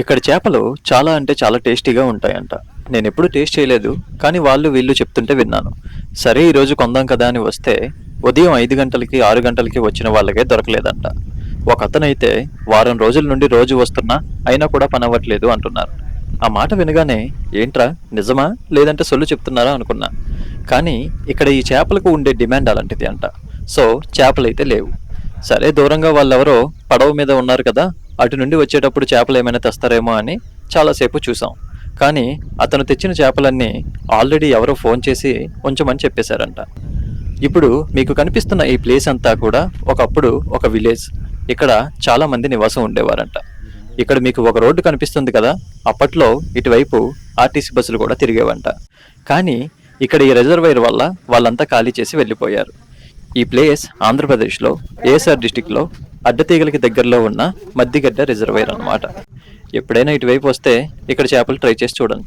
ఇక్కడ చేపలు చాలా అంటే చాలా టేస్టీగా ఉంటాయంట. నేనెప్పుడు టేస్ట్ చేయలేదు. కానీ వాళ్ళు వీళ్ళు చెప్తుంటే విన్నాను. సరే ఈరోజు కొందాం కదా అని వస్తే ఉదయం 5 గంటలకి, 6 గంటలకి వచ్చిన వాళ్ళకే దొరకలేదంట. ఒకతనైతే వారం రోజుల నుండి రోజు వస్తున్నా అయినా కూడా పనవ్వట్లేదు అంటున్నారు. ఆ మాట వినగానే ఏంట్రా నిజమా లేదంటే సొల్లు చెప్తున్నారా అనుకున్నా. కానీ ఇక్కడ ఈ చేపలకు ఉండే డిమాండ్ అలాంటిది అంట. సో చేపలైతే లేవు. సరే దూరంగా వాళ్ళెవరో పడవ మీద ఉన్నారు కదా, అటు నుండి వచ్చేటప్పుడు చేపలు ఏమైనా తెస్తారేమో అని చాలాసేపు చూసాం. కానీ అతను తెచ్చిన చేపలన్నీ ఆల్రెడీ ఎవరో ఫోన్ చేసి ఉంచమని చెప్పేశారంట. ఇప్పుడు మీకు కనిపిస్తున్న ఈ ప్లేస్ అంతా కూడా ఒకప్పుడు ఒక విలేజ్. ఇక్కడ చాలా మంది నివాసం ఉండేవారంట. ఇక్కడ మీకు ఒక రోడ్డు కనిపిస్తుంది కదా, అప్పట్లో ఇటువైపు ఆర్టీసీ బస్సులు కూడా తిరిగేవంట. కానీ ఇక్కడ ఈ రిజర్వాయర్ వల్ల వాళ్ళంతా ఖాళీ చేసి వెళ్ళిపోయారు. ఈ ప్లేస్ ఆంధ్రప్రదేశ్లో ఏఎస్ఆర్ డిస్టిక్లో అడ్డతీగలకి దగ్గరలో ఉన్న మద్దిగడ్డ రిజర్వాయర్ అన్నమాట. ఎప్పుడైనా ఇటువైపు వస్తే ఇక్కడ చేపలు ట్రై చేసి చూడండి.